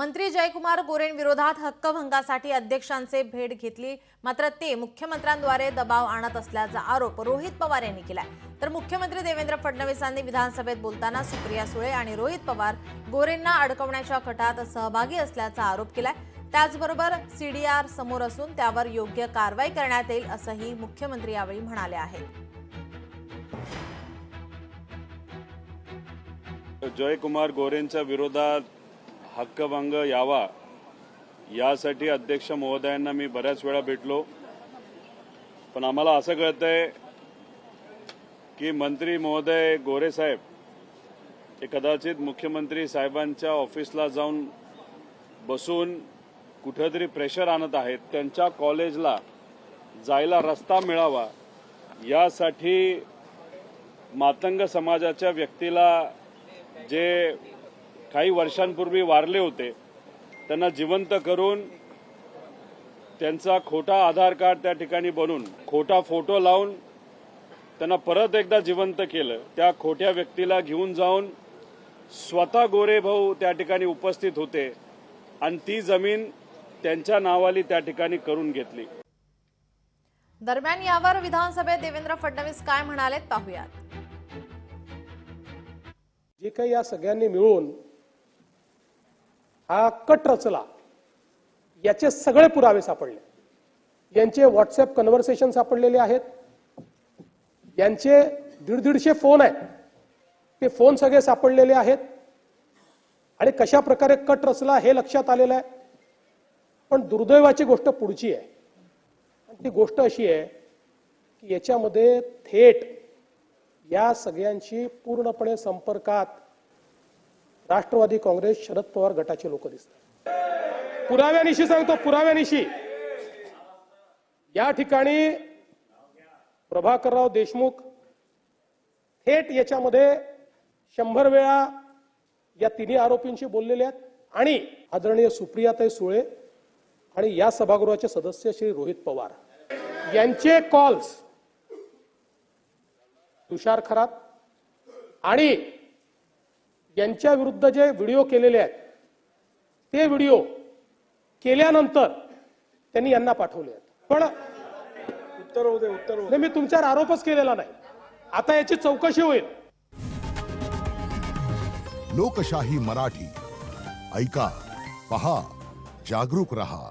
मंत्री जयकुमार गोरेंविरोधात हक्कभंगासाठी अध्यक्षांचे भेट घेतली, मात्र ते मुख्यमंत्र्यांद्वारे दबाव आणत असल्याचा आरोप रोहित पवार यांनी केलाय। तर मुख्यमंत्री देवेंद्र फडणवीसांनी विधानसभेत बोलताना सुप्रिया सुळे आणि रोहित पवार गोरेंना अडकवण्याच्या कटात सहभागी असल्याचा आरोप केलाय। त्याचबरोबर सीडीआर समोर असून त्यावर योग्य कारवाई करण्यात येईल असंही मुख्यमंत्री यावेळी म्हणाले आहेत। जयकुमार गोरेंच्या विरोधात हक्कभंग यावा यासाठी अध्यक्ष महोदयांना मी बऱ्याच वेळा भेटलो, पण आम्हाला असं कळतंय की मंत्री महोदय गोरे साहेब हे कदाचित मुख्यमंत्री साहेबांच्या ऑफिसला जाऊन बसून कुठेतरी प्रेशर आणत आहेत। त्यांच्या कॉलेजला जायला रस्ता मिळावा यासाठी मातंग समाजाच्या व्यक्तीला जे काही वर्षांपूर्वी वारले होते त्यांना जिवंत करून त्यांचा खोटा आधार कार्ड त्या ठिकाणी बनवून खोटा फोटो लावून त्यांना परत एकदा जिवंत केलं। त्या खोट्या व्यक्तीला घेऊन जाऊन स्वतः गोरे भाऊ त्या ठिकाणी उपस्थित होते आणि ती जमीन त्यांच्या नावाली त्या ठिकाणी करून घेतली। दरम्यान यावर विधानसभेत देवेंद्र फडणवीस काय म्हणालेत पाहूयात। जे काही या सगळ्यांनी मिळून हा कट रचला याचे सगळे पुरावे सापडले। यांचे व्हॉट्सअप कन्व्हर्सेशन सापडलेले आहेत, यांचे 150 फोन आहेत, ते फोन सगळे सापडलेले आहेत आणि कशा प्रकारे कट रचला हे लक्षात आलेलं आहे। पण दुर्दैवाची गोष्ट पुढची आहे, ती गोष्ट अशी आहे की याच्यामध्ये थेट या सगळ्यांशी पूर्णपणे संपर्कात राष्ट्रवादी काँग्रेस शरद पवार गटाचे लोक दिसतात। पुराव्यानिशी सांगतो, पुराव्यानिशी या ठिकाणी प्रभाकरराव देशमुख थेट याच्यामध्ये 100 वेळा या तिन्ही आरोपींशी बोललेले आहेत आणि आदरणीय सुप्रियाताई सुळे आणि या सभागृहाचे सदस्य श्री रोहित पवार यांचे कॉल्स तुषार खरात आणि यांच्या विरुद्ध जे व्हिडिओ केलेले आहेत ते व्हिडिओ केल्यानंतर त्यांनी यांना पाठवले आहेत। पण उत्तर मी तुमच्यावर आरोपच केलेला नाही, आता याची चौकशी होईल। लोकशाही मराठी ऐका, पहा, जागरूक रहा।